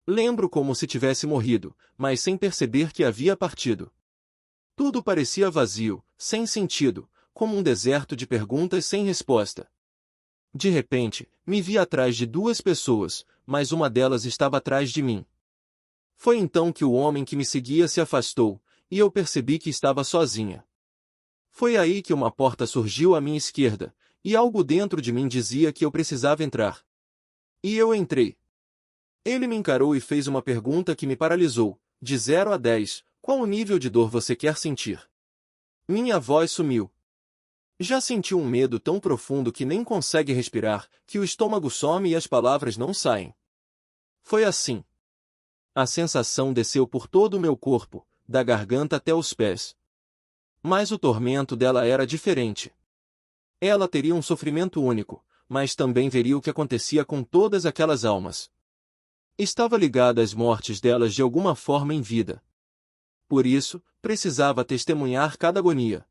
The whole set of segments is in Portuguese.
Lembro como se tivesse morrido, mas sem perceber que havia partido. Tudo parecia vazio, sem sentido, como um deserto de perguntas sem resposta. De repente, me vi atrás de duas pessoas, mas uma delas estava atrás de mim. Foi então que o homem que me seguia se afastou, e eu percebi que estava sozinha. Foi aí que uma porta surgiu à minha esquerda, e algo dentro de mim dizia que eu precisava entrar. E eu entrei. Ele me encarou e fez uma pergunta que me paralisou. De 0 a 10, qual o nível de dor você quer sentir? Minha voz sumiu. Já senti um medo tão profundo que nem consegue respirar, que o estômago some e as palavras não saem. Foi assim. A sensação desceu por todo o meu corpo, da garganta até os pés. Mas o tormento dela era diferente. Ela teria um sofrimento único, mas também veria o que acontecia com todas aquelas almas. Estava ligada às mortes delas de alguma forma em vida. Por isso, precisava testemunhar cada agonia.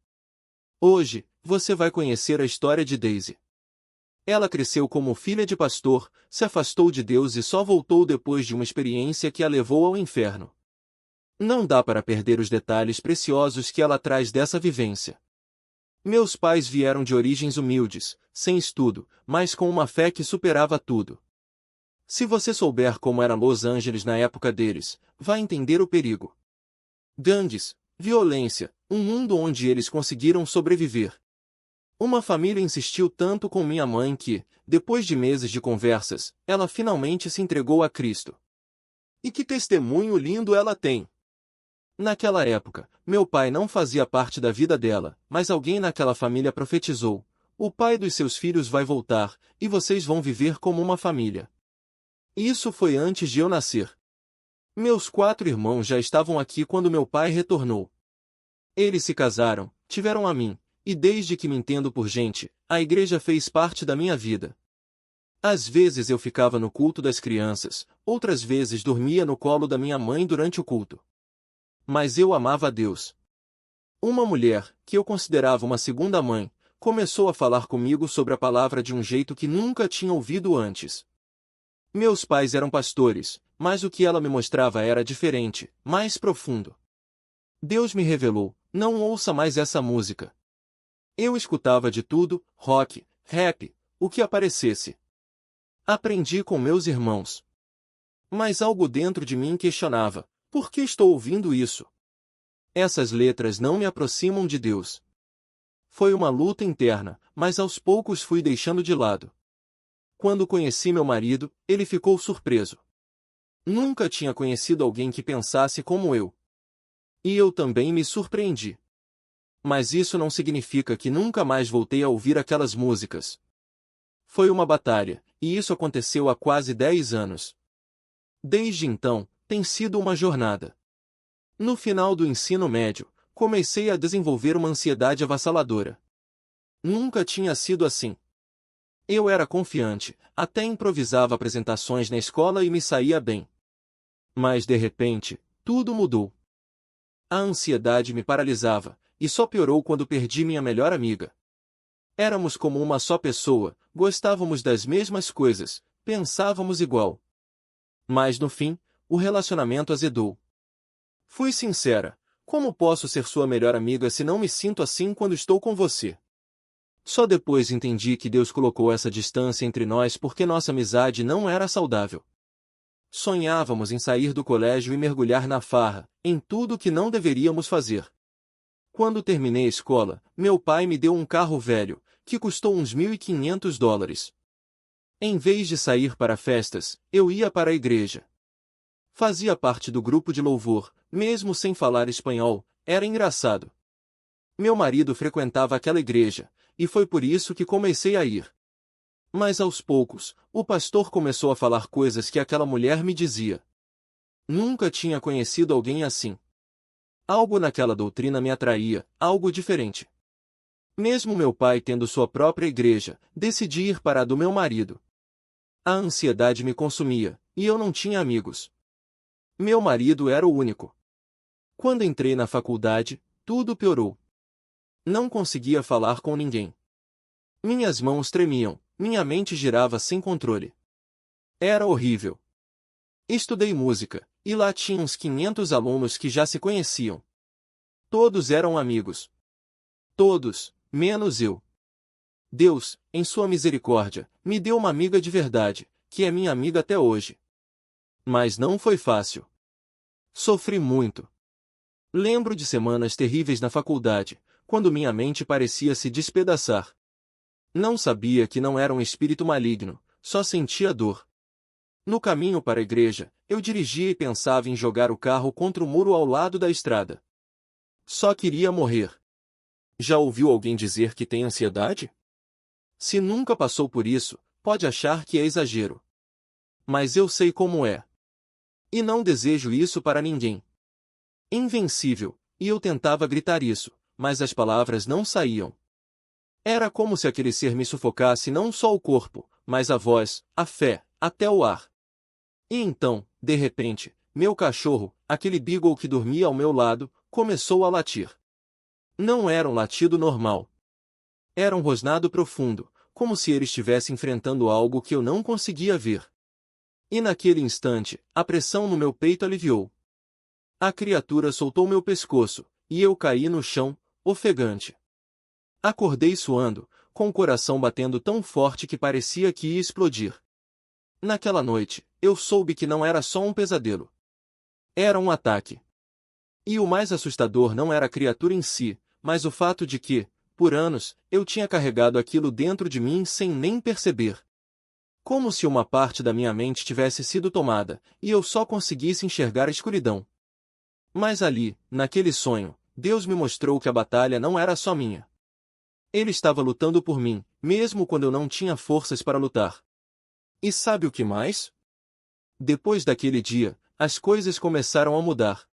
Hoje, você vai conhecer a história de Daisy. Ela cresceu como filha de pastor, se afastou de Deus e só voltou depois de uma experiência que a levou ao inferno. Não dá para perder os detalhes preciosos que ela traz dessa vivência. Meus pais vieram de origens humildes, sem estudo, mas com uma fé que superava tudo. Se você souber como era Los Angeles na época deles, vai entender o perigo. Gangues, violência, um mundo onde eles conseguiram sobreviver. Uma família insistiu tanto com minha mãe que, depois de meses de conversas, ela finalmente se entregou a Cristo. E que testemunho lindo ela tem! Naquela época, meu pai não fazia parte da vida dela, mas alguém naquela família profetizou: o pai dos seus filhos vai voltar, e vocês vão viver como uma família. Isso foi antes de eu nascer. Meus 4 irmãos já estavam aqui quando meu pai retornou. Eles se casaram, tiveram a mim, e desde que me entendo por gente, a igreja fez parte da minha vida. Às vezes eu ficava no culto das crianças, outras vezes dormia no colo da minha mãe durante o culto. Mas eu amava a Deus. Uma mulher, que eu considerava uma segunda mãe, começou a falar comigo sobre a palavra de um jeito que nunca tinha ouvido antes. Meus pais eram pastores, mas o que ela me mostrava era diferente, mais profundo. Deus me revelou: não ouça mais essa música. Eu escutava de tudo, rock, rap, o que aparecesse. Aprendi com meus irmãos. Mas algo dentro de mim questionava: por que estou ouvindo isso? Essas letras não me aproximam de Deus. Foi uma luta interna, mas aos poucos fui deixando de lado. Quando conheci meu marido, ele ficou surpreso. Nunca tinha conhecido alguém que pensasse como eu. E eu também me surpreendi. Mas isso não significa que nunca mais voltei a ouvir aquelas músicas. Foi uma batalha, e isso aconteceu há quase 10 anos. Desde então, tem sido uma jornada. No final do ensino médio, comecei a desenvolver uma ansiedade avassaladora. Nunca tinha sido assim. Eu era confiante, até improvisava apresentações na escola e me saía bem. Mas de repente, tudo mudou. A ansiedade me paralisava, e só piorou quando perdi minha melhor amiga. Éramos como uma só pessoa, gostávamos das mesmas coisas, pensávamos igual. Mas no fim, o relacionamento azedou. Fui sincera: como posso ser sua melhor amiga se não me sinto assim quando estou com você? Só depois entendi que Deus colocou essa distância entre nós porque nossa amizade não era saudável. Sonhávamos em sair do colégio e mergulhar na farra, em tudo que não deveríamos fazer. Quando terminei a escola, meu pai me deu um carro velho, que custou uns $1.500. Em vez de sair para festas, eu ia para a igreja. Fazia parte do grupo de louvor, mesmo sem falar espanhol, era engraçado. Meu marido frequentava aquela igreja, e foi por isso que comecei a ir. Mas aos poucos, o pastor começou a falar coisas que aquela mulher me dizia. Nunca tinha conhecido alguém assim. Algo naquela doutrina me atraía, algo diferente. Mesmo meu pai tendo sua própria igreja, decidi ir para a do meu marido. A ansiedade me consumia, e eu não tinha amigos. Meu marido era o único. Quando entrei na faculdade, tudo piorou. Não conseguia falar com ninguém. Minhas mãos tremiam, minha mente girava sem controle. Era horrível. Estudei música, e lá tinha uns 500 alunos que já se conheciam. Todos eram amigos. Todos, menos eu. Deus, em sua misericórdia, me deu uma amiga de verdade, que é minha amiga até hoje. Mas não foi fácil. Sofri muito. Lembro de semanas terríveis na faculdade, quando minha mente parecia se despedaçar. Não sabia que não era um espírito maligno, só sentia dor. No caminho para a igreja, eu dirigia e pensava em jogar o carro contra o muro ao lado da estrada. Só queria morrer. Já ouviu alguém dizer que tem ansiedade? Se nunca passou por isso, pode achar que é exagero. Mas eu sei como é. E não desejo isso para ninguém. Invencível, e eu tentava gritar isso, mas as palavras não saíam. Era como se aquele ser me sufocasse não só o corpo, mas a voz, a fé, até o ar. E então, de repente, meu cachorro, aquele beagle que dormia ao meu lado, começou a latir. Não era um latido normal. Era um rosnado profundo, como se ele estivesse enfrentando algo que eu não conseguia ver. E naquele instante, a pressão no meu peito aliviou. A criatura soltou meu pescoço, e eu caí no chão, ofegante. Acordei suando, com o coração batendo tão forte que parecia que ia explodir. Naquela noite, eu soube que não era só um pesadelo. Era um ataque. E o mais assustador não era a criatura em si, mas o fato de que, por anos, eu tinha carregado aquilo dentro de mim sem nem perceber. Como se uma parte da minha mente tivesse sido tomada, e eu só conseguisse enxergar a escuridão. Mas ali, naquele sonho, Deus me mostrou que a batalha não era só minha. Ele estava lutando por mim, mesmo quando eu não tinha forças para lutar. E sabe o que mais? Depois daquele dia, as coisas começaram a mudar.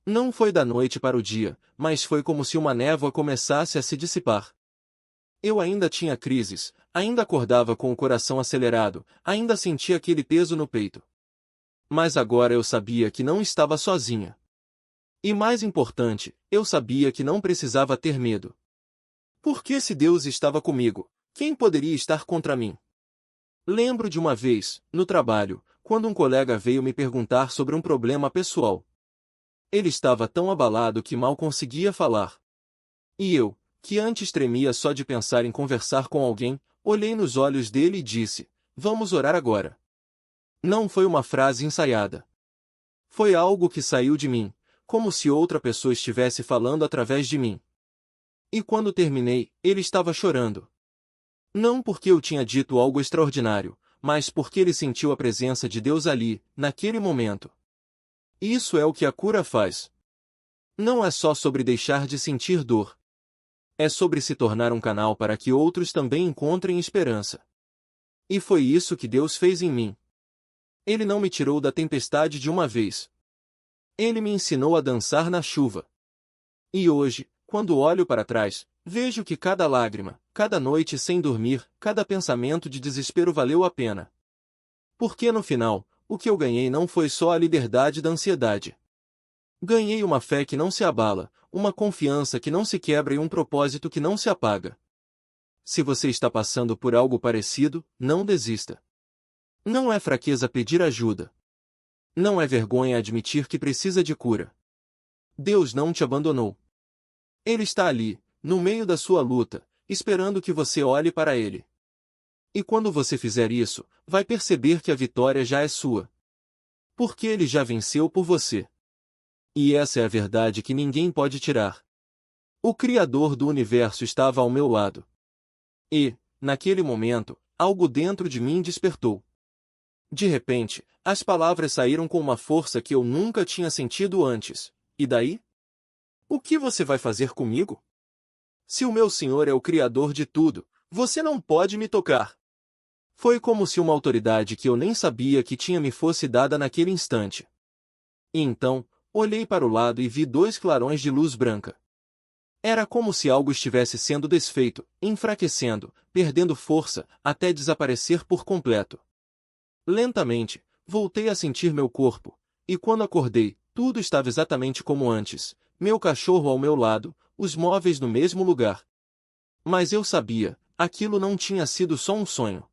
Não foi da noite para o dia, mas foi como se uma névoa começasse a se dissipar. Eu ainda tinha crises, ainda acordava com o coração acelerado, ainda sentia aquele peso no peito. Mas agora eu sabia que não estava sozinha. E mais importante, eu sabia que não precisava ter medo. Porque se Deus estava comigo, quem poderia estar contra mim? Lembro de uma vez, no trabalho, quando um colega veio me perguntar sobre um problema pessoal. Ele estava tão abalado que mal conseguia falar. E eu, que antes tremia só de pensar em conversar com alguém, olhei nos olhos dele e disse: "Vamos orar agora." Não foi uma frase ensaiada. Foi algo que saiu de mim, como se outra pessoa estivesse falando através de mim. E quando terminei, ele estava chorando. Não porque eu tinha dito algo extraordinário, mas porque ele sentiu a presença de Deus ali, naquele momento. Isso é o que a cura faz. Não é só sobre deixar de sentir dor. É sobre se tornar um canal para que outros também encontrem esperança. E foi isso que Deus fez em mim. Ele não me tirou da tempestade de uma vez. Ele me ensinou a dançar na chuva. E hoje, quando olho para trás, vejo que cada lágrima, cada noite sem dormir, cada pensamento de desespero valeu a pena. Porque no final, o que eu ganhei não foi só a liberdade da ansiedade. Ganhei uma fé que não se abala, uma confiança que não se quebra e um propósito que não se apaga. Se você está passando por algo parecido, não desista. Não é fraqueza pedir ajuda. Não é vergonha admitir que precisa de cura. Deus não te abandonou. Ele está ali, no meio da sua luta, esperando que você olhe para Ele. E quando você fizer isso, vai perceber que a vitória já é sua. Porque Ele já venceu por você. E essa é a verdade que ninguém pode tirar. O Criador do universo estava ao meu lado. E, naquele momento, algo dentro de mim despertou. De repente, as palavras saíram com uma força que eu nunca tinha sentido antes. E daí? O que você vai fazer comigo? Se o meu Senhor é o Criador de tudo, você não pode me tocar. Foi como se uma autoridade que eu nem sabia que tinha me fosse dada naquele instante. E então, olhei para o lado e vi dois clarões de luz branca. Era como se algo estivesse sendo desfeito, enfraquecendo, perdendo força, até desaparecer por completo. Lentamente, voltei a sentir meu corpo, e quando acordei, tudo estava exatamente como antes, meu cachorro ao meu lado, os móveis no mesmo lugar. Mas eu sabia, aquilo não tinha sido só um sonho.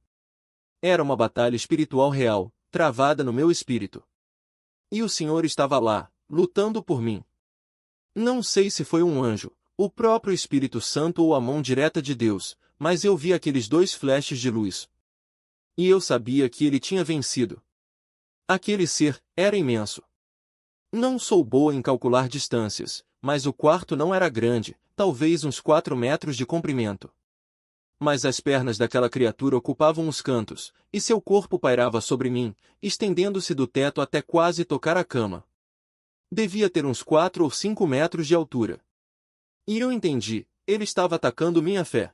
Era uma batalha espiritual real, travada no meu espírito. E o Senhor estava lá, lutando por mim. Não sei se foi um anjo, o próprio Espírito Santo ou a mão direta de Deus, mas eu vi aqueles dois flashes de luz. E eu sabia que ele tinha vencido. Aquele ser era imenso. Não sou boa em calcular distâncias, mas o quarto não era grande, talvez uns 4 metros de comprimento. Mas as pernas daquela criatura ocupavam os cantos, e seu corpo pairava sobre mim, estendendo-se do teto até quase tocar a cama. Devia ter uns 4 ou 5 metros de altura. E eu entendi, ele estava atacando minha fé.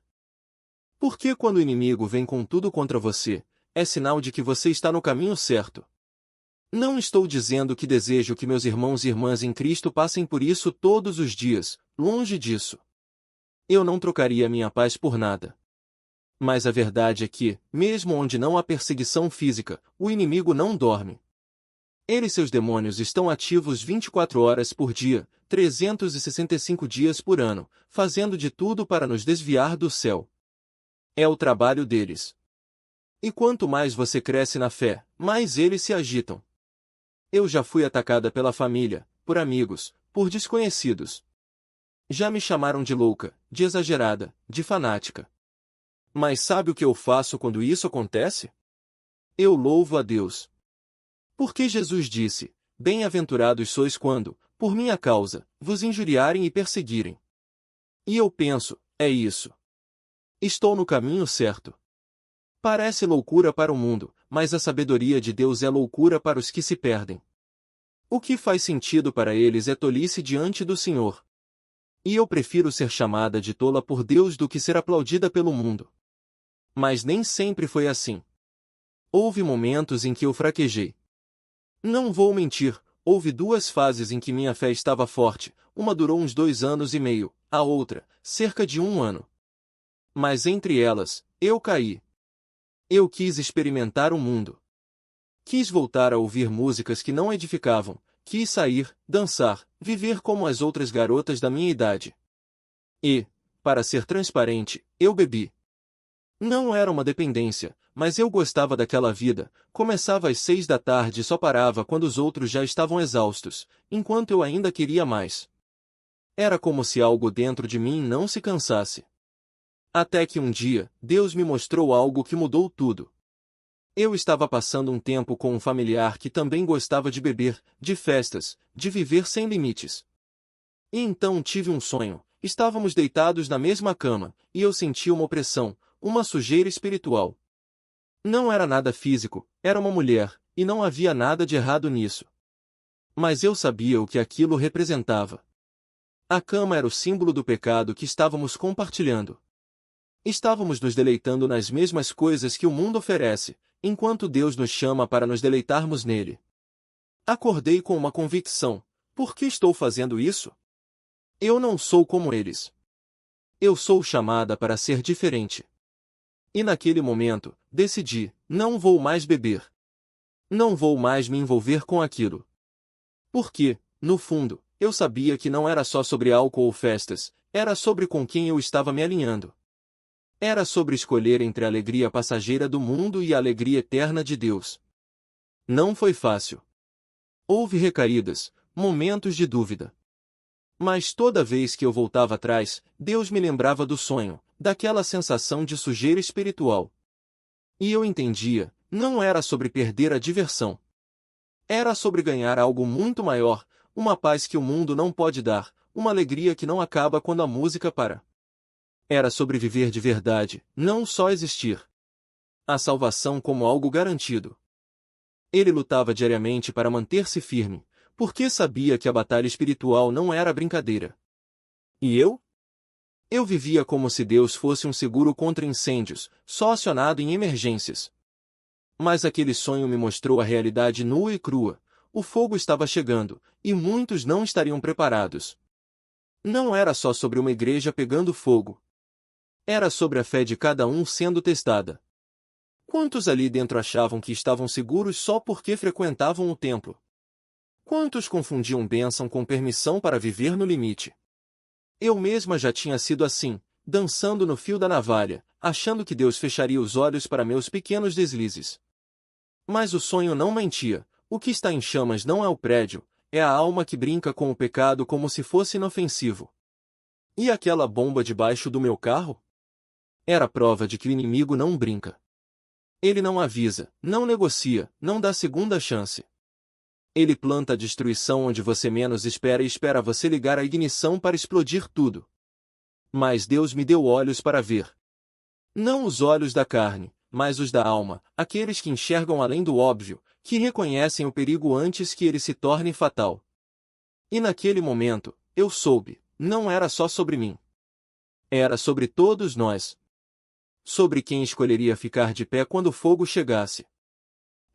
Porque quando o inimigo vem com tudo contra você, é sinal de que você está no caminho certo. Não estou dizendo que desejo que meus irmãos e irmãs em Cristo passem por isso todos os dias, longe disso. Eu não trocaria minha paz por nada. Mas a verdade é que, mesmo onde não há perseguição física, o inimigo não dorme. Ele e seus demônios estão ativos 24 horas por dia, 365 dias por ano, fazendo de tudo para nos desviar do céu. É o trabalho deles. E quanto mais você cresce na fé, mais eles se agitam. Eu já fui atacada pela família, por amigos, por desconhecidos. Já me chamaram de louca, de exagerada, de fanática. Mas sabe o que eu faço quando isso acontece? Eu louvo a Deus. Porque Jesus disse: bem-aventurados sois quando, por minha causa, vos injuriarem e perseguirem. E eu penso, é isso. Estou no caminho certo. Parece loucura para o mundo, mas a sabedoria de Deus é loucura para os que se perdem. O que faz sentido para eles é tolice diante do Senhor. E eu prefiro ser chamada de tola por Deus do que ser aplaudida pelo mundo. Mas nem sempre foi assim. Houve momentos em que eu fraquejei. Não vou mentir, houve 2 fases em que minha fé estava forte, uma durou uns 2 anos e meio, a outra, cerca de 1 ano. Mas entre elas, eu caí. Eu quis experimentar o mundo. Quis voltar a ouvir músicas que não edificavam, quis sair, dançar, viver como as outras garotas da minha idade. E, para ser transparente, eu bebi. Não era uma dependência, mas eu gostava daquela vida, começava às 6 da tarde e só parava quando os outros já estavam exaustos, enquanto eu ainda queria mais. Era como se algo dentro de mim não se cansasse. Até que um dia, Deus me mostrou algo que mudou tudo. Eu estava passando um tempo com um familiar que também gostava de beber, de festas, de viver sem limites. E então tive um sonho, estávamos deitados na mesma cama, e eu senti uma opressão, uma sujeira espiritual. Não era nada físico, era uma mulher, e não havia nada de errado nisso. Mas eu sabia o que aquilo representava. A cama era o símbolo do pecado que estávamos compartilhando. Estávamos nos deleitando nas mesmas coisas que o mundo oferece, enquanto Deus nos chama para nos deleitarmos nele. Acordei com uma convicção: por que estou fazendo isso? Eu não sou como eles. Eu sou chamada para ser diferente. E naquele momento, decidi: não vou mais beber. Não vou mais me envolver com aquilo. Porque, no fundo, eu sabia que não era só sobre álcool ou festas, era sobre com quem eu estava me alinhando. Era sobre escolher entre a alegria passageira do mundo e a alegria eterna de Deus. Não foi fácil. Houve recaídas, momentos de dúvida. Mas toda vez que eu voltava atrás, Deus me lembrava do sonho, daquela sensação de sujeira espiritual. E eu entendia, não era sobre perder a diversão. Era sobre ganhar algo muito maior, uma paz que o mundo não pode dar, uma alegria que não acaba quando a música para. Era sobre viver de verdade, não só existir. A salvação como algo garantido. Ele lutava diariamente para manter-se firme, porque sabia que a batalha espiritual não era brincadeira. E eu? Eu vivia como se Deus fosse um seguro contra incêndios, só acionado em emergências. Mas aquele sonho me mostrou a realidade nua e crua. O fogo estava chegando, e muitos não estariam preparados. Não era só sobre uma igreja pegando fogo. Era sobre a fé de cada um sendo testada. Quantos ali dentro achavam que estavam seguros só porque frequentavam o templo? Quantos confundiam bênção com permissão para viver no limite? Eu mesma já tinha sido assim, dançando no fio da navalha, achando que Deus fecharia os olhos para meus pequenos deslizes. Mas o sonho não mentia. O que está em chamas não é o prédio, é a alma que brinca com o pecado como se fosse inofensivo. E aquela bomba debaixo do meu carro? Era prova de que o inimigo não brinca. Ele não avisa, não negocia, não dá segunda chance. Ele planta a destruição onde você menos espera e espera você ligar a ignição para explodir tudo. Mas Deus me deu olhos para ver. Não os olhos da carne, mas os da alma, aqueles que enxergam além do óbvio, que reconhecem o perigo antes que ele se torne fatal. E naquele momento, eu soube, não era só sobre mim. Era sobre todos nós. Sobre quem escolheria ficar de pé quando o fogo chegasse.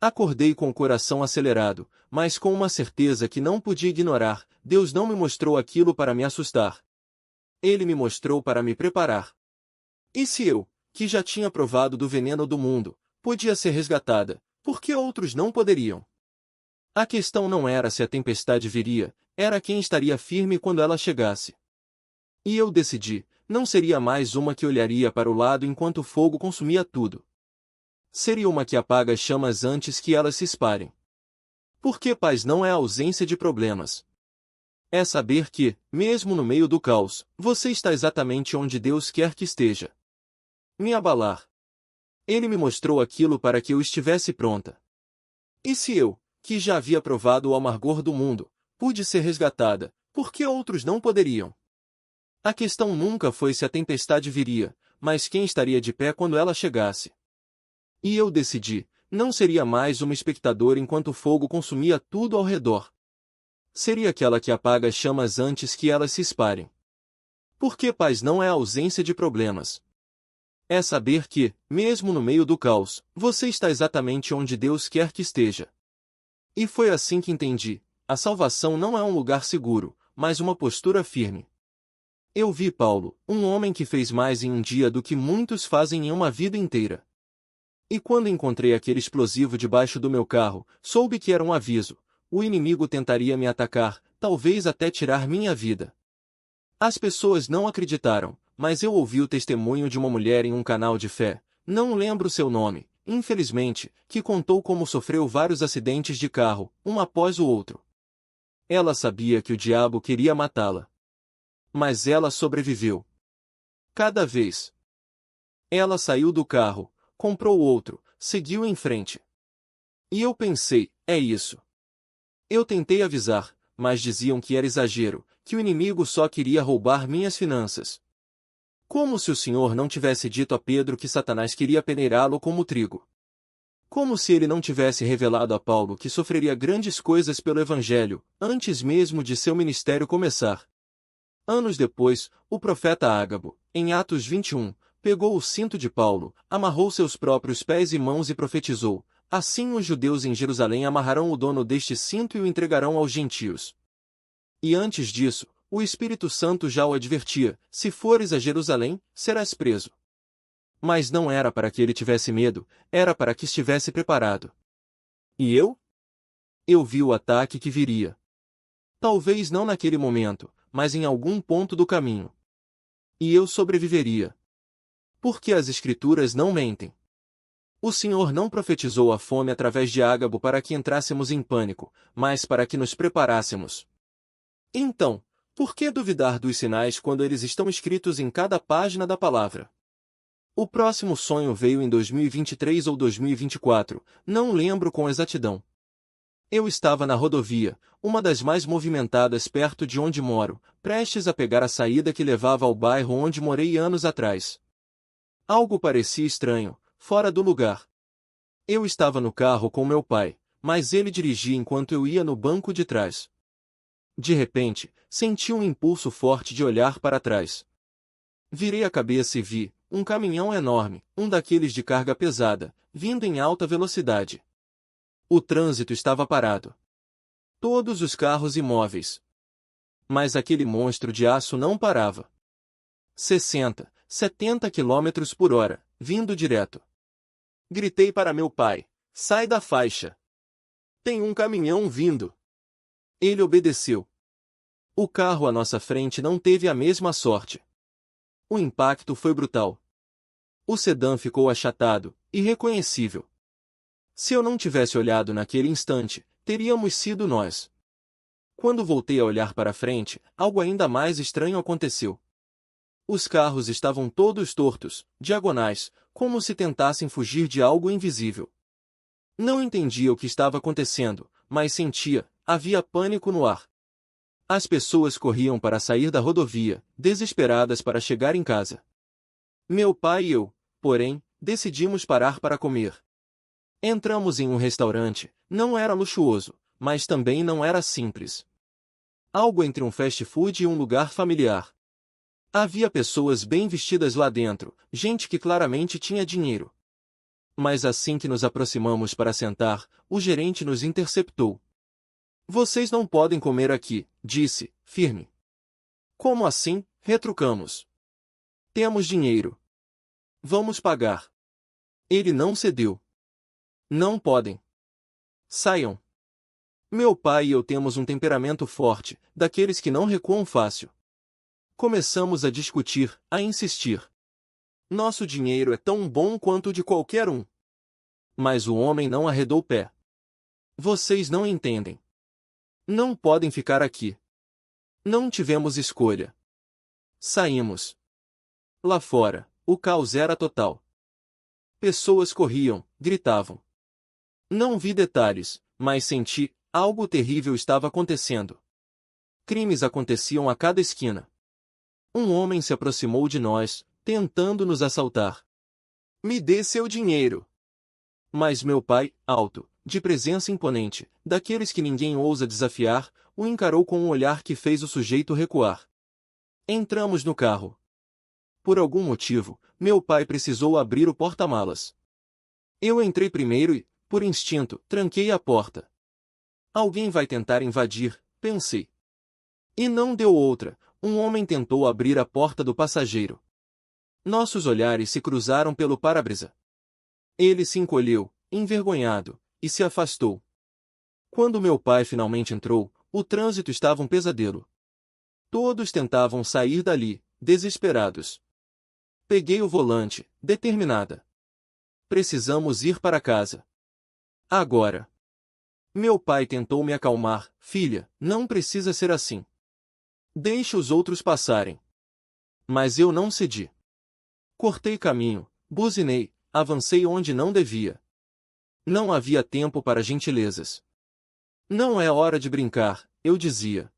Acordei com o coração acelerado, mas com uma certeza que não podia ignorar. Deus não me mostrou aquilo para me assustar. Ele me mostrou para me preparar. E se eu, que já tinha provado do veneno do mundo, podia ser resgatada, por que outros não poderiam? A questão não era se a tempestade viria, era quem estaria firme quando ela chegasse. E eu decidi, não seria mais uma que olharia para o lado enquanto o fogo consumia tudo. Seria uma que apaga as chamas antes que elas se espalhem. Porque paz não é a ausência de problemas. É saber que, mesmo no meio do caos, você está exatamente onde Deus quer que esteja. Me abalar. Ele me mostrou aquilo para que eu estivesse pronta. E se eu, que já havia provado o amargor do mundo, pude ser resgatada, por que outros não poderiam? A questão nunca foi se a tempestade viria, mas quem estaria de pé quando ela chegasse. E eu decidi, não seria mais uma espectadora enquanto o fogo consumia tudo ao redor. Seria aquela que apaga as chamas antes que elas se espalhem. Porque paz não é a ausência de problemas. É saber que, mesmo no meio do caos, você está exatamente onde Deus quer que esteja. E foi assim que entendi, a salvação não é um lugar seguro, mas uma postura firme. Eu vi Paulo, um homem que fez mais em um dia do que muitos fazem em uma vida inteira. E quando encontrei aquele explosivo debaixo do meu carro, soube que era um aviso. O inimigo tentaria me atacar, talvez até tirar minha vida. As pessoas não acreditaram, mas eu ouvi o testemunho de uma mulher em um canal de fé, não lembro seu nome, infelizmente, que contou como sofreu vários acidentes de carro, um após o outro. Ela sabia que o diabo queria matá-la. Mas ela sobreviveu. Cada vez. Ela saiu do carro, comprou outro, seguiu em frente. E eu pensei, é isso. Eu tentei avisar, mas diziam que era exagero, que o inimigo só queria roubar minhas finanças. Como se o Senhor não tivesse dito a Pedro que Satanás queria peneirá-lo como trigo. Como se ele não tivesse revelado a Paulo que sofreria grandes coisas pelo Evangelho, antes mesmo de seu ministério começar. Anos depois, o profeta Ágabo, em Atos 21, pegou o cinto de Paulo, amarrou seus próprios pés e mãos e profetizou: assim os judeus em Jerusalém amarrarão o dono deste cinto e o entregarão aos gentios. E antes disso, o Espírito Santo já o advertia: se fores a Jerusalém, serás preso. Mas não era para que ele tivesse medo, era para que estivesse preparado. E eu? Eu vi o ataque que viria. Talvez não naquele momento, mas em algum ponto do caminho. E eu sobreviveria. Porque as Escrituras não mentem. O Senhor não profetizou a fome através de Ágabo para que entrássemos em pânico, mas para que nos preparássemos. Então, por que duvidar dos sinais quando eles estão escritos em cada página da palavra? O próximo sonho veio em 2023 ou 2024, não lembro com exatidão. Eu estava na rodovia, uma das mais movimentadas perto de onde moro, prestes a pegar a saída que levava ao bairro onde morei anos atrás. Algo parecia estranho, fora do lugar. Eu estava no carro com meu pai, mas ele dirigia enquanto eu ia no banco de trás. De repente, senti um impulso forte de olhar para trás. Virei a cabeça e vi um caminhão enorme, um daqueles de carga pesada, vindo em alta velocidade. O trânsito estava parado. Todos os carros imóveis. Mas aquele monstro de aço não parava. 60, 70 quilômetros por hora, vindo direto. Gritei para meu pai: sai da faixa. Tem um caminhão vindo. Ele obedeceu. O carro à nossa frente não teve a mesma sorte. O impacto foi brutal. O sedã ficou achatado, irreconhecível. Se eu não tivesse olhado naquele instante, teríamos sido nós. Quando voltei a olhar para frente, algo ainda mais estranho aconteceu. Os carros estavam todos tortos, diagonais, como se tentassem fugir de algo invisível. Não entendia o que estava acontecendo, mas sentia, havia pânico no ar. As pessoas corriam para sair da rodovia, desesperadas para chegar em casa. Meu pai e eu, porém, decidimos parar para comer. Entramos em um restaurante, não era luxuoso, mas também não era simples. Algo entre um fast food e um lugar familiar. Havia pessoas bem vestidas lá dentro, gente que claramente tinha dinheiro. Mas assim que nos aproximamos para sentar, o gerente nos interceptou. Vocês não podem comer aqui, disse, firme. Como assim? Retrucamos. Temos dinheiro. Vamos pagar. Ele não cedeu. Não podem. Saiam. Meu pai e eu temos um temperamento forte, daqueles que não recuam fácil. Começamos a discutir, a insistir. Nosso dinheiro é tão bom quanto o de qualquer um. Mas o homem não arredou o pé. Vocês não entendem. Não podem ficar aqui. Não tivemos escolha. Saímos. Lá fora, o caos era total. Pessoas corriam, gritavam. Não vi detalhes, mas senti, algo terrível estava acontecendo. Crimes aconteciam a cada esquina. Um homem se aproximou de nós, tentando nos assaltar. Me dê seu dinheiro. Mas meu pai, alto, de presença imponente, daqueles que ninguém ousa desafiar, o encarou com um olhar que fez o sujeito recuar. Entramos no carro. Por algum motivo, meu pai precisou abrir o porta-malas. Eu entrei primeiro e, por instinto, tranquei a porta. Alguém vai tentar invadir, pensei. E não deu outra, um homem tentou abrir a porta do passageiro. Nossos olhares se cruzaram pelo para-brisa. Ele se encolheu, envergonhado, e se afastou. Quando meu pai finalmente entrou, o trânsito estava um pesadelo. Todos tentavam sair dali, desesperados. Peguei o volante, determinada. Precisamos ir para casa. Agora. Meu pai tentou me acalmar. Filha, não precisa ser assim. Deixe os outros passarem. Mas eu não cedi. Cortei caminho, buzinei, avancei onde não devia. Não havia tempo para gentilezas. Não é hora de brincar, eu dizia.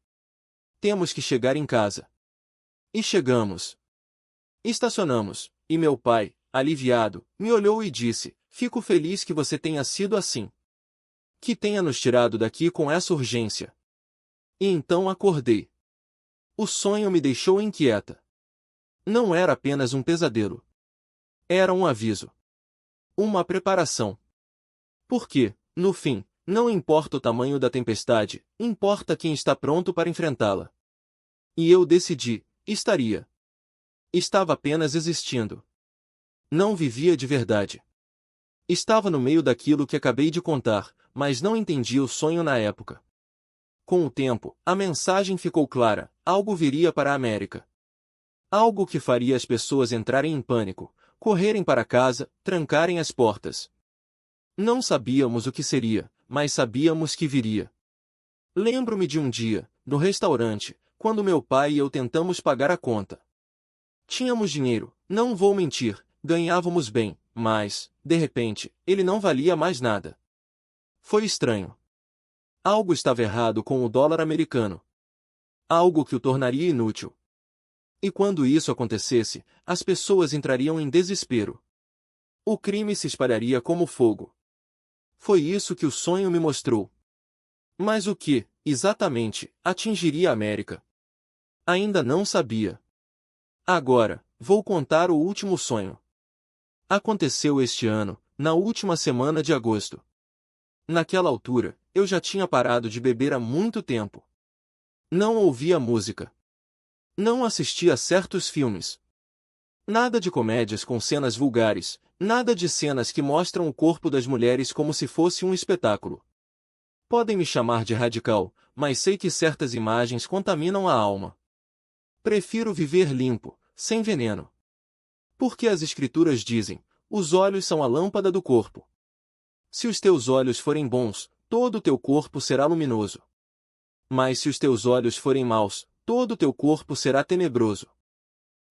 Temos que chegar em casa. E chegamos. Estacionamos, e meu pai, aliviado, me olhou e disse, fico feliz que você tenha sido assim. Que tenha nos tirado daqui com essa urgência. E então acordei. O sonho me deixou inquieta. Não era apenas um pesadelo. Era um aviso. Uma preparação. Porque, no fim, não importa o tamanho da tempestade, importa quem está pronto para enfrentá-la. E eu decidi, estaria. Estava apenas existindo. Não vivia de verdade. Estava no meio daquilo que acabei de contar, mas não entendia o sonho na época. Com o tempo, a mensagem ficou clara, algo viria para a América. Algo que faria as pessoas entrarem em pânico, correrem para casa, trancarem as portas. Não sabíamos o que seria, mas sabíamos que viria. Lembro-me de um dia, no restaurante, quando meu pai e eu tentamos pagar a conta. Tínhamos dinheiro, não vou mentir, ganhávamos bem, mas, de repente, ele não valia mais nada. Foi estranho. Algo estava errado com o dólar americano. Algo que o tornaria inútil. E quando isso acontecesse, as pessoas entrariam em desespero. O crime se espalharia como fogo. Foi isso que o sonho me mostrou. Mas o que, exatamente, atingiria a América? Ainda não sabia. Agora, vou contar o último sonho. Aconteceu este ano, na última semana de agosto. Naquela altura, eu já tinha parado de beber há muito tempo. Não ouvia música. Não assistia a certos filmes. Nada de comédias com cenas vulgares, nada de cenas que mostram o corpo das mulheres como se fosse um espetáculo. Podem me chamar de radical, mas sei que certas imagens contaminam a alma. Prefiro viver limpo, sem veneno. Porque as escrituras dizem, os olhos são a lâmpada do corpo. Se os teus olhos forem bons, todo o teu corpo será luminoso. Mas se os teus olhos forem maus, todo o teu corpo será tenebroso.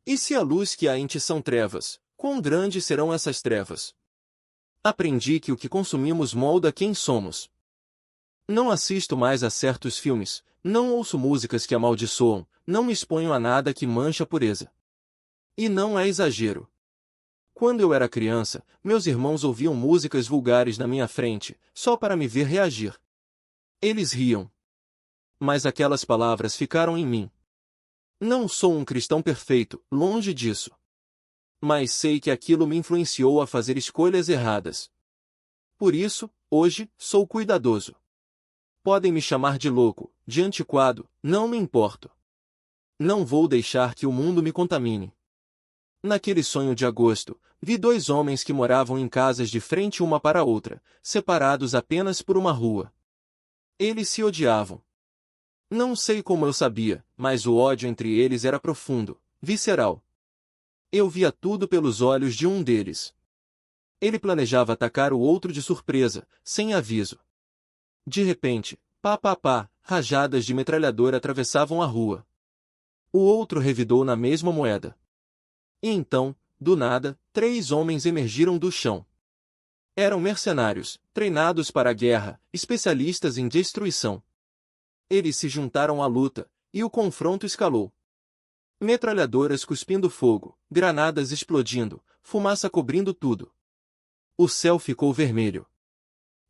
E se a luz que há em ti são trevas, quão grandes serão essas trevas? Aprendi que o que consumimos molda quem somos. Não assisto mais a certos filmes, não ouço músicas que amaldiçoam, não me exponho a nada que mancha a pureza. E não é exagero. Quando eu era criança, meus irmãos ouviam músicas vulgares na minha frente, só para me ver reagir. Eles riam. Mas aquelas palavras ficaram em mim. Não sou um cristão perfeito, longe disso. Mas sei que aquilo me influenciou a fazer escolhas erradas. Por isso, hoje, sou cuidadoso. Podem me chamar de louco, de antiquado, não me importo. Não vou deixar que o mundo me contamine. Naquele sonho de agosto, vi dois homens que moravam em casas de frente uma para a outra, separados apenas por uma rua. Eles se odiavam. Não sei como eu sabia, mas o ódio entre eles era profundo, visceral. Eu via tudo pelos olhos de um deles. Ele planejava atacar o outro de surpresa, sem aviso. De repente, pá pá pá, rajadas de metralhadora atravessavam a rua. O outro revidou na mesma moeda. E então, do nada, 3 homens emergiram do chão. Eram mercenários, treinados para a guerra, especialistas em destruição. Eles se juntaram à luta, e o confronto escalou. Metralhadoras cuspindo fogo, granadas explodindo, fumaça cobrindo tudo. O céu ficou vermelho.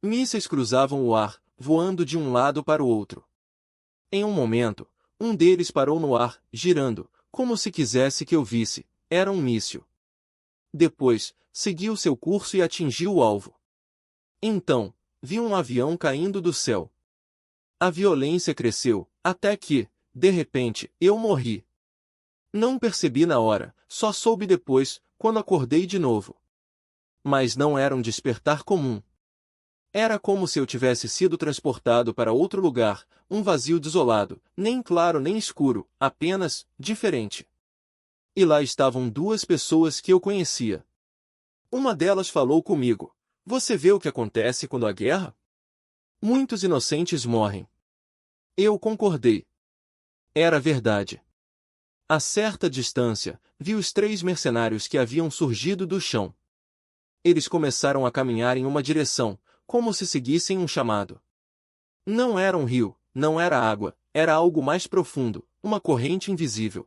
Mísseis cruzavam o ar, voando de um lado para o outro. Em um momento, um deles parou no ar, girando, como se quisesse que eu visse. Era um míssil. Depois, seguiu seu curso e atingiu o alvo. Então, vi um avião caindo do céu. A violência cresceu, até que, de repente, eu morri. Não percebi na hora, só soube depois, quando acordei de novo. Mas não era um despertar comum. Era como se eu tivesse sido transportado para outro lugar, um vazio desolado, nem claro nem escuro, apenas, diferente. E lá estavam 2 pessoas que eu conhecia. Uma delas falou comigo. Você vê o que acontece quando há guerra? Muitos inocentes morrem. Eu concordei. Era verdade. A certa distância, vi os 3 mercenários que haviam surgido do chão. Eles começaram a caminhar em uma direção, como se seguissem um chamado. Não era um rio, não era água, era algo mais profundo, uma corrente invisível.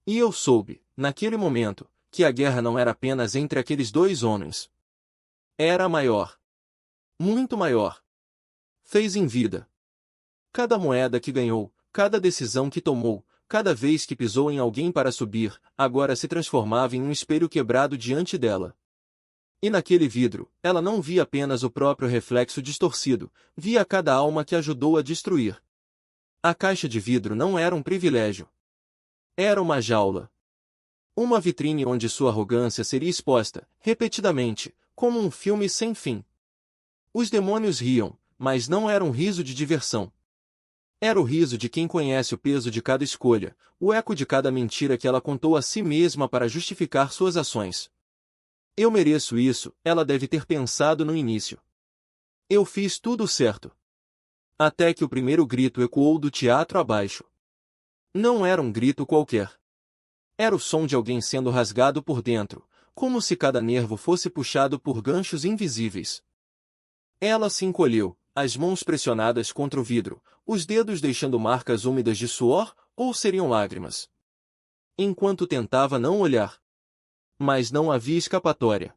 E eu soube, naquele momento, que a guerra não era apenas entre aqueles 2 homens. Era maior. Muito maior. Fez em vida. Cada moeda que ganhou, cada decisão que tomou, cada vez que pisou em alguém para subir, agora se transformava em um espelho quebrado diante dela. E naquele vidro, ela não via apenas o próprio reflexo distorcido, via cada alma que ajudou a destruir. A caixa de vidro não era um privilégio. Era uma jaula. Uma vitrine onde sua arrogância seria exposta, repetidamente, como um filme sem fim. Os demônios riam, mas não era um riso de diversão. Era o riso de quem conhece o peso de cada escolha, o eco de cada mentira que ela contou a si mesma para justificar suas ações. Eu mereço isso, ela deve ter pensado no início. Eu fiz tudo certo. Até que o primeiro grito ecoou do teatro abaixo. Não era um grito qualquer. Era o som de alguém sendo rasgado por dentro, como se cada nervo fosse puxado por ganchos invisíveis. Ela se encolheu, as mãos pressionadas contra o vidro, os dedos deixando marcas úmidas de suor, ou seriam lágrimas. Enquanto tentava não olhar. Mas não havia escapatória.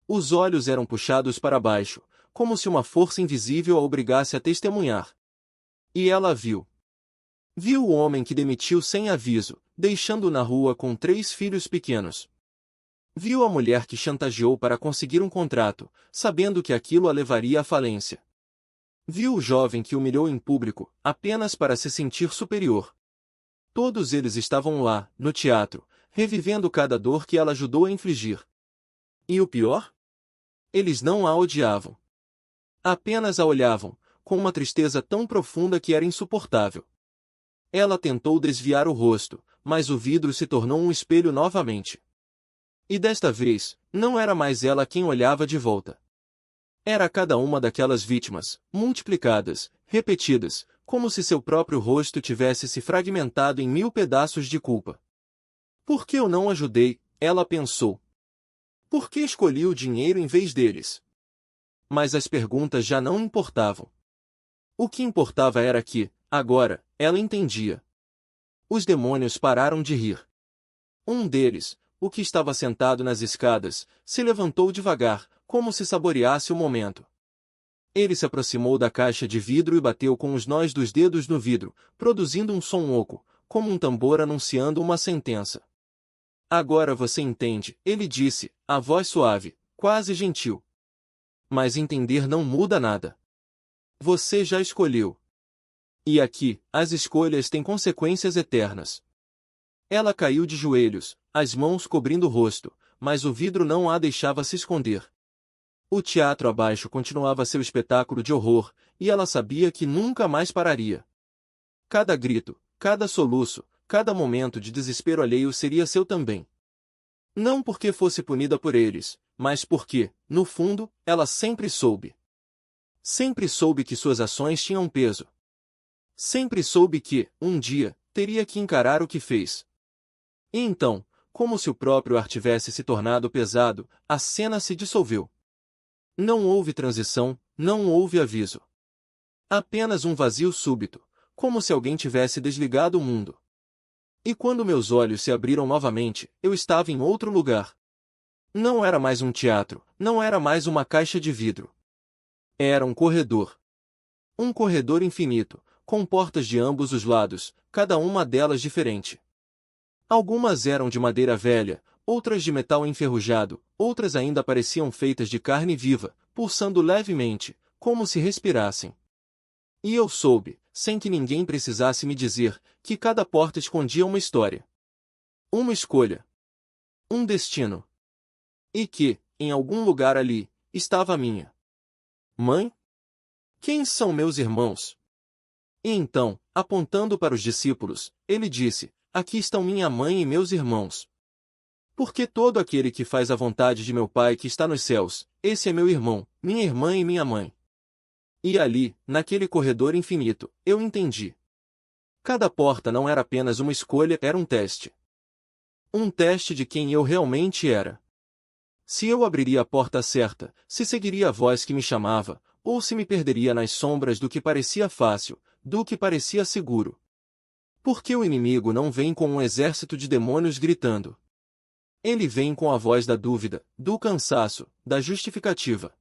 Os olhos eram puxados para baixo, como se uma força invisível a obrigasse a testemunhar. E ela viu. Viu o homem que demitiu sem aviso, deixando-o na rua com 3 filhos pequenos. Viu a mulher que chantageou para conseguir um contrato, sabendo que aquilo a levaria à falência. Viu o jovem que humilhou em público, apenas para se sentir superior. Todos eles estavam lá, no teatro, revivendo cada dor que ela ajudou a infligir. E o pior? Eles não a odiavam. Apenas a olhavam, com uma tristeza tão profunda que era insuportável. Ela tentou desviar o rosto, mas o vidro se tornou um espelho novamente. E desta vez, não era mais ela quem olhava de volta. Era cada uma daquelas vítimas, multiplicadas, repetidas, como se seu próprio rosto tivesse se fragmentado em 1000 pedaços de culpa. Por que eu não ajudei? Ela pensou. Por que escolhi o dinheiro em vez deles? Mas as perguntas já não importavam. O que importava era que, agora, ela entendia. Os demônios pararam de rir. Um deles, o que estava sentado nas escadas, se levantou devagar, como se saboreasse o momento. Ele se aproximou da caixa de vidro e bateu com os nós dos dedos no vidro, produzindo um som oco, como um tambor anunciando uma sentença. Agora você entende, ele disse, a voz suave, quase gentil. Mas entender não muda nada. Você já escolheu. E aqui, as escolhas têm consequências eternas. Ela caiu de joelhos, as mãos cobrindo o rosto, mas o vidro não a deixava se esconder. O teatro abaixo continuava seu espetáculo de horror, e ela sabia que nunca mais pararia. Cada grito, cada soluço, cada momento de desespero alheio seria seu também. Não porque fosse punida por eles, mas porque, no fundo, ela sempre soube. Sempre soube que suas ações tinham peso. Sempre soube que, um dia, teria que encarar o que fez. E então, como se o próprio ar tivesse se tornado pesado, a cena se dissolveu. Não houve transição, não houve aviso. Apenas um vazio súbito, como se alguém tivesse desligado o mundo. E quando meus olhos se abriram novamente, eu estava em outro lugar. Não era mais um teatro, não era mais uma caixa de vidro. Era um corredor. Um corredor infinito, com portas de ambos os lados, cada uma delas diferente. Algumas eram de madeira velha, outras de metal enferrujado, outras ainda pareciam feitas de carne viva, pulsando levemente, como se respirassem. E eu soube, sem que ninguém precisasse me dizer, que cada porta escondia uma história. Uma escolha. Um destino. E que, em algum lugar ali, estava a minha mãe? Quem são meus irmãos? E então, apontando para os discípulos, ele disse, aqui estão minha mãe e meus irmãos. Porque todo aquele que faz a vontade de meu Pai que está nos céus, esse é meu irmão, minha irmã e minha mãe. E ali, naquele corredor infinito, eu entendi. Cada porta não era apenas uma escolha, era um teste. Um teste de quem eu realmente era. Se eu abriria a porta certa, se seguiria a voz que me chamava, ou se me perderia nas sombras do que parecia fácil, do que parecia seguro. Porque o inimigo não vem com um exército de demônios gritando. Ele vem com a voz da dúvida, do cansaço, da justificativa.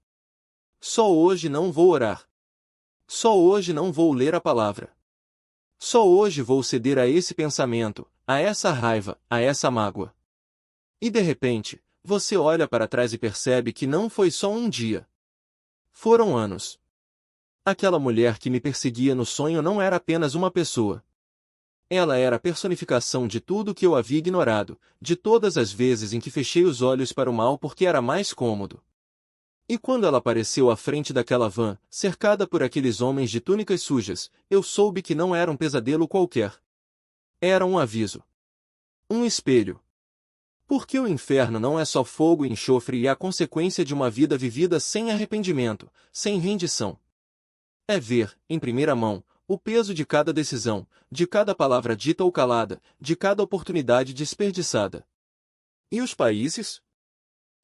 Só hoje não vou orar. Só hoje não vou ler a palavra. Só hoje vou ceder a esse pensamento, a essa raiva, a essa mágoa. E de repente, você olha para trás e percebe que não foi só um dia. Foram anos. Aquela mulher que me perseguia no sonho não era apenas uma pessoa. Ela era a personificação de tudo que eu havia ignorado, de todas as vezes em que fechei os olhos para o mal porque era mais cômodo. E quando ela apareceu à frente daquela van, cercada por aqueles homens de túnicas sujas, eu soube que não era um pesadelo qualquer. Era um aviso. Um espelho. Porque o inferno não é só fogo e enxofre e é a consequência de uma vida vivida sem arrependimento, sem rendição. É ver, em primeira mão, o peso de cada decisão, de cada palavra dita ou calada, de cada oportunidade desperdiçada. E os países?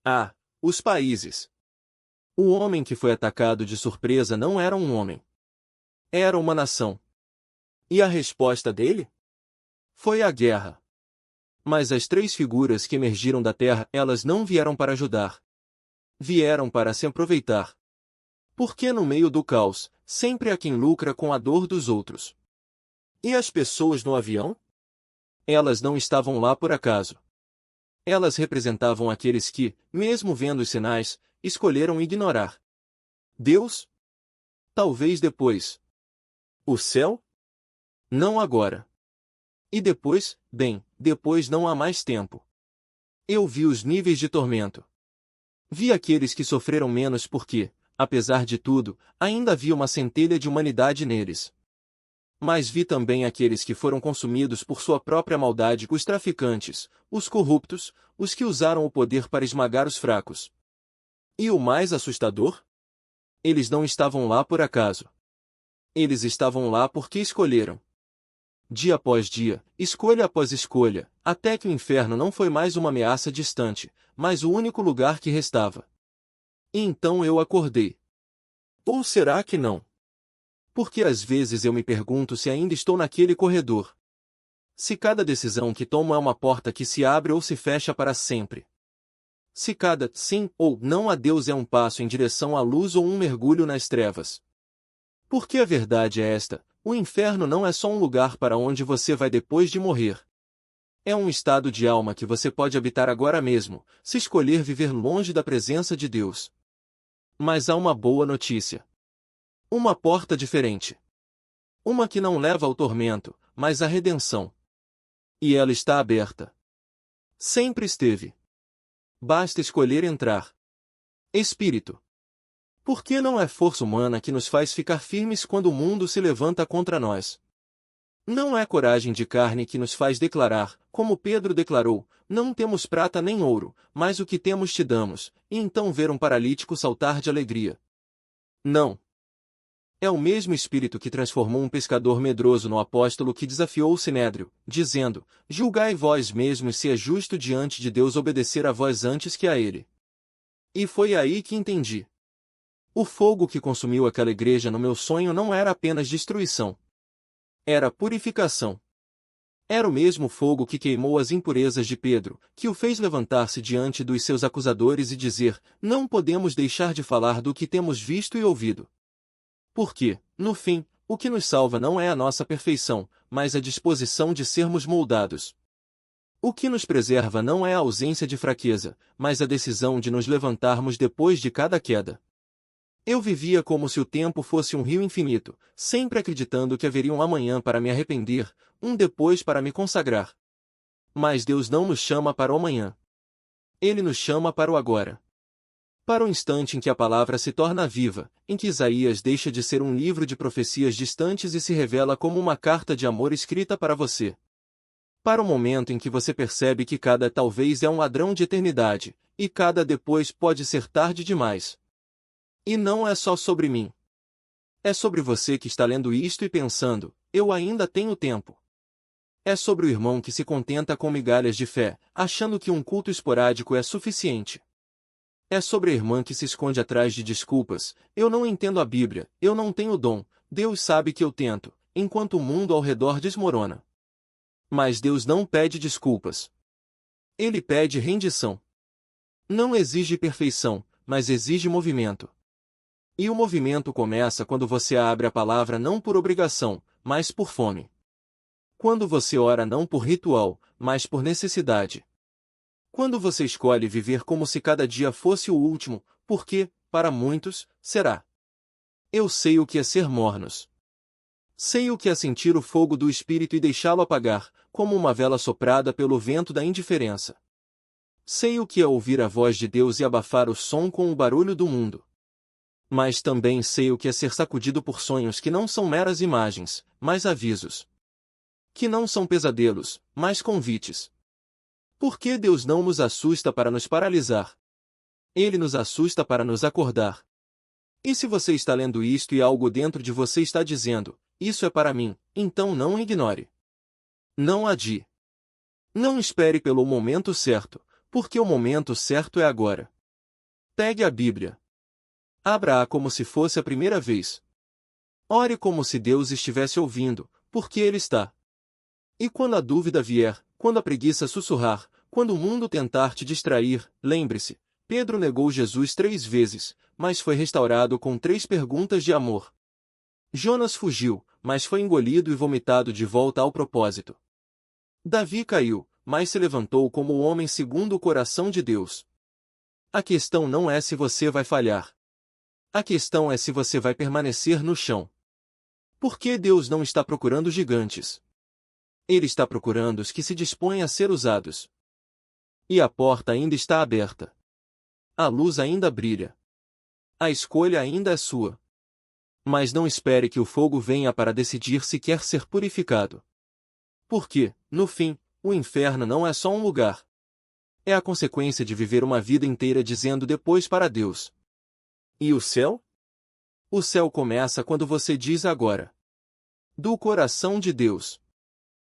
Ah, os países! O homem que foi atacado de surpresa não era um homem. Era uma nação. E a resposta dele? Foi a guerra. Mas as três figuras que emergiram da terra, elas não vieram para ajudar. Vieram para se aproveitar. Porque no meio do caos, sempre há quem lucra com a dor dos outros. E as pessoas no avião? Elas não estavam lá por acaso. Elas representavam aqueles que, mesmo vendo os sinais, escolheram ignorar. Deus? Talvez depois. O céu? Não agora. E depois, bem, depois não há mais tempo. Eu vi os níveis de tormento. Vi aqueles que sofreram menos porque, apesar de tudo, ainda havia uma centelha de humanidade neles. Mas vi também aqueles que foram consumidos por sua própria maldade, os traficantes, os corruptos, os que usaram o poder para esmagar os fracos. E o mais assustador? Eles não estavam lá por acaso. Eles estavam lá porque escolheram. Dia após dia, escolha após escolha, até que o inferno não foi mais uma ameaça distante, mas o único lugar que restava. E então eu acordei. Ou será que não? Porque às vezes eu me pergunto se ainda estou naquele corredor. Se cada decisão que tomo é uma porta que se abre ou se fecha para sempre. Se cada sim ou não a Deus é um passo em direção à luz ou um mergulho nas trevas. Porque a verdade é esta: o inferno não é só um lugar para onde você vai depois de morrer. É um estado de alma que você pode habitar agora mesmo, se escolher viver longe da presença de Deus. Mas há uma boa notícia. Uma porta diferente. Uma que não leva ao tormento, mas à redenção. E ela está aberta. Sempre esteve. Basta escolher entrar. Espírito. Porque não é força humana que nos faz ficar firmes quando o mundo se levanta contra nós. Não é coragem de carne que nos faz declarar, como Pedro declarou: não temos prata nem ouro, mas o que temos te damos, e então ver um paralítico saltar de alegria. Não. É o mesmo Espírito que transformou um pescador medroso no apóstolo que desafiou o Sinédrio, dizendo: julgai vós mesmos se é justo diante de Deus obedecer a vós antes que a ele. E foi aí que entendi. O fogo que consumiu aquela igreja no meu sonho não era apenas destruição. Era purificação. Era o mesmo fogo que queimou as impurezas de Pedro, que o fez levantar-se diante dos seus acusadores e dizer: não podemos deixar de falar do que temos visto e ouvido. Porque, no fim, o que nos salva não é a nossa perfeição, mas a disposição de sermos moldados. O que nos preserva não é a ausência de fraqueza, mas a decisão de nos levantarmos depois de cada queda. Eu vivia como se o tempo fosse um rio infinito, sempre acreditando que haveria um amanhã para me arrepender, um depois para me consagrar. Mas Deus não nos chama para o amanhã. Ele nos chama para o agora. Para o instante em que a palavra se torna viva, em que Isaías deixa de ser um livro de profecias distantes e se revela como uma carta de amor escrita para você. Para o momento em que você percebe que cada talvez é um ladrão de eternidade, e cada depois pode ser tarde demais. E não é só sobre mim. É sobre você que está lendo isto e pensando: eu ainda tenho tempo. É sobre o irmão que se contenta com migalhas de fé, achando que um culto esporádico é suficiente. É sobre a irmã que se esconde atrás de desculpas: eu não entendo a Bíblia, eu não tenho dom, Deus sabe que eu tento, enquanto o mundo ao redor desmorona. Mas Deus não pede desculpas. Ele pede rendição. Não exige perfeição, mas exige movimento. E o movimento começa quando você abre a palavra não por obrigação, mas por fome. Quando você ora não por ritual, mas por necessidade. Quando você escolhe viver como se cada dia fosse o último, porque, para muitos, será. Eu sei o que é ser mornos. Sei o que é sentir o fogo do Espírito e deixá-lo apagar, como uma vela soprada pelo vento da indiferença. Sei o que é ouvir a voz de Deus e abafar o som com o barulho do mundo. Mas também sei o que é ser sacudido por sonhos que não são meras imagens, mas avisos. Que não são pesadelos, mas convites. Por que Deus não nos assusta para nos paralisar? Ele nos assusta para nos acordar. E se você está lendo isto e algo dentro de você está dizendo: isso é para mim, então não ignore. Não adie. Não espere pelo momento certo, porque o momento certo é agora. Pegue a Bíblia. Abra-a como se fosse a primeira vez. Ore como se Deus estivesse ouvindo, porque Ele está. E quando a dúvida vier, quando a preguiça sussurrar, quando o mundo tentar te distrair, lembre-se: Pedro negou Jesus 3 vezes, mas foi restaurado com 3 perguntas de amor. Jonas fugiu, mas foi engolido e vomitado de volta ao propósito. Davi caiu, mas se levantou como o homem segundo o coração de Deus. A questão não é se você vai falhar. A questão é se você vai permanecer no chão. Por que Deus não está procurando gigantes? Ele está procurando os que se dispõem a ser usados. E a porta ainda está aberta. A luz ainda brilha. A escolha ainda é sua. Mas não espere que o fogo venha para decidir se quer ser purificado. Porque, no fim, o inferno não é só um lugar. É a consequência de viver uma vida inteira dizendo depois para Deus: e o céu? O céu começa quando você diz agora. Do coração de Deus.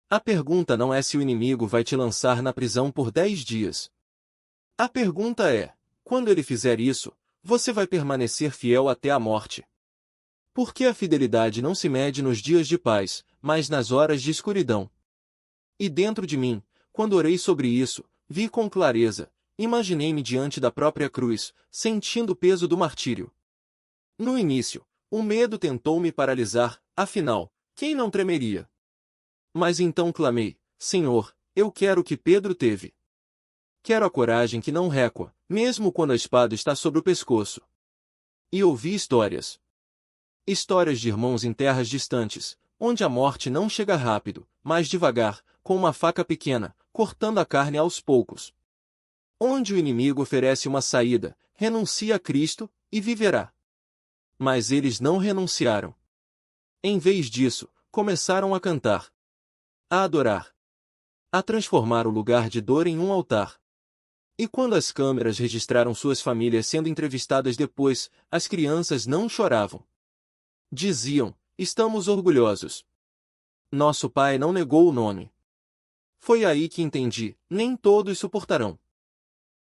A pergunta não é se o inimigo vai te lançar na prisão por 10 dias. A pergunta é, quando ele fizer isso, você vai permanecer fiel até a morte. Porque a fidelidade não se mede nos dias de paz, mas nas horas de escuridão. E dentro de mim, quando orei sobre isso, vi com clareza, imaginei-me diante da própria cruz, sentindo o peso do martírio. No início, o medo tentou me paralisar, afinal, quem não tremeria? Mas então clamei, Senhor, eu quero o que Pedro teve. Quero a coragem que não recua, mesmo quando a espada está sobre o pescoço. E ouvi histórias. Histórias de irmãos em terras distantes, onde a morte não chega rápido, mas devagar, com uma faca pequena, cortando a carne aos poucos. Onde o inimigo oferece uma saída, renuncia a Cristo, e viverá. Mas eles não renunciaram. Em vez disso, começaram a cantar, a adorar, a transformar o lugar de dor em um altar. E quando as câmeras registraram suas famílias sendo entrevistadas depois, as crianças não choravam. Diziam, estamos orgulhosos. Nosso pai não negou o nome. Foi aí que entendi, nem todos suportarão.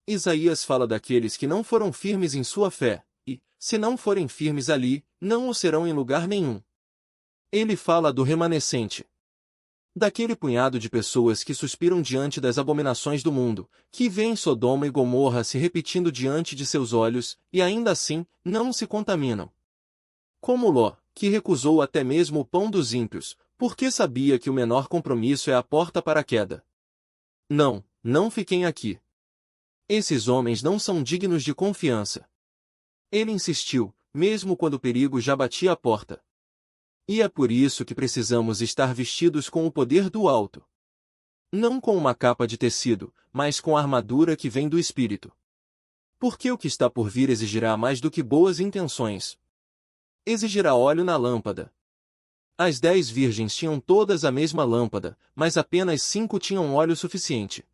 Isaías fala daqueles que não foram firmes em sua fé, e, se não forem firmes ali, não o serão em lugar nenhum. Ele fala do remanescente. Daquele punhado de pessoas que suspiram diante das abominações do mundo, que veem Sodoma e Gomorra se repetindo diante de seus olhos, e ainda assim, não se contaminam. Como Ló, que recusou até mesmo o pão dos ímpios, porque sabia que o menor compromisso é a porta para a queda. Não, não fiquem aqui. Esses homens não são dignos de confiança. Ele insistiu, mesmo quando o perigo já batia a porta. E é por isso que precisamos estar vestidos com o poder do alto. Não com uma capa de tecido, mas com a armadura que vem do Espírito. Porque o que está por vir exigirá mais do que boas intenções. Exigirá óleo na lâmpada. As 10 virgens tinham todas a mesma lâmpada, mas apenas 5 tinham óleo suficiente.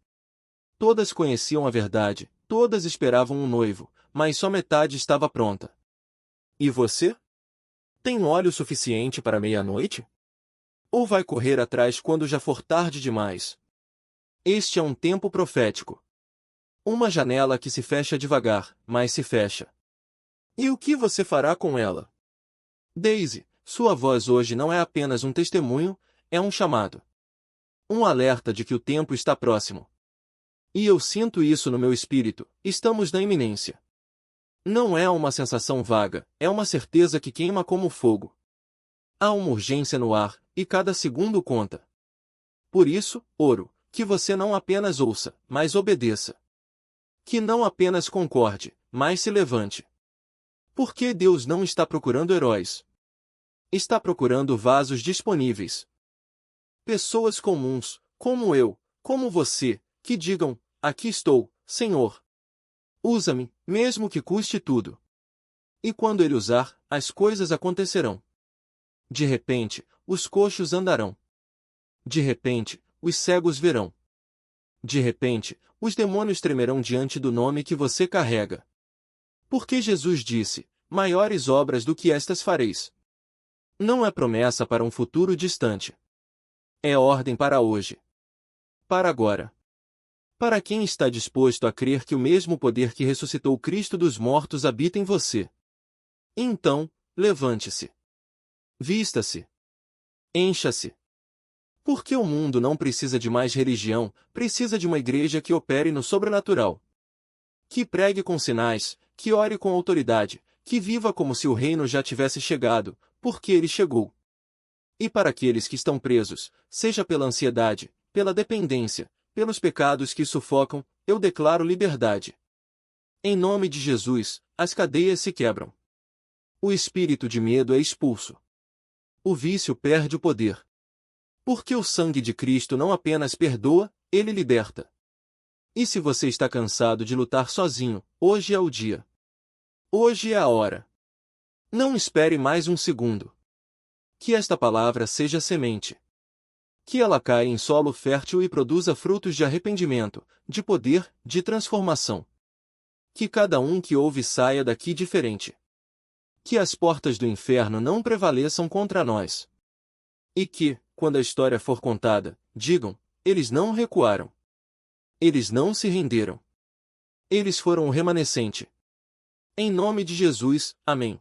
Todas conheciam a verdade, todas esperavam um noivo, mas só metade estava pronta. E você? Tem óleo suficiente para meia-noite? Ou vai correr atrás quando já for tarde demais? Este é um tempo profético. Uma janela que se fecha devagar, mas se fecha. E o que você fará com ela? Daisy, sua voz hoje não é apenas um testemunho, é um chamado. Um alerta de que o tempo está próximo. E eu sinto isso no meu espírito, estamos na iminência. Não é uma sensação vaga, é uma certeza que queima como fogo. Há uma urgência no ar, e cada segundo conta. Por isso, oro, que você não apenas ouça, mas obedeça. Que não apenas concorde, mas se levante. Porque Deus não está procurando heróis. Está procurando vasos disponíveis. Pessoas comuns, como eu, como você, que digam, aqui estou, Senhor. Usa-me, mesmo que custe tudo. E quando ele usar, as coisas acontecerão. De repente, os coxos andarão. De repente, os cegos verão. De repente, os demônios tremerão diante do nome que você carrega. Porque Jesus disse, maiores obras do que estas fareis. Não é promessa para um futuro distante. É ordem para hoje. Para agora. Para quem está disposto a crer que o mesmo poder que ressuscitou Cristo dos mortos habita em você. Então, levante-se. Vista-se. Encha-se. Porque o mundo não precisa de mais religião, precisa de uma igreja que opere no sobrenatural. Que pregue com sinais, que ore com autoridade, que viva como se o reino já tivesse chegado, porque ele chegou. E para aqueles que estão presos, seja pela ansiedade, pela dependência, pelos pecados que sufocam, eu declaro liberdade. Em nome de Jesus, as cadeias se quebram. O espírito de medo é expulso. O vício perde o poder. Porque o sangue de Cristo não apenas perdoa, ele liberta. E se você está cansado de lutar sozinho, hoje é o dia. Hoje é a hora. Não espere mais um segundo. Que esta palavra seja semente. Que ela caia em solo fértil e produza frutos de arrependimento, de poder, de transformação. Que cada um que ouve saia daqui diferente. Que as portas do inferno não prevaleçam contra nós. E que, quando a história for contada, digam, eles não recuaram. Eles não se renderam. Eles foram o remanescente. Em nome de Jesus, amém.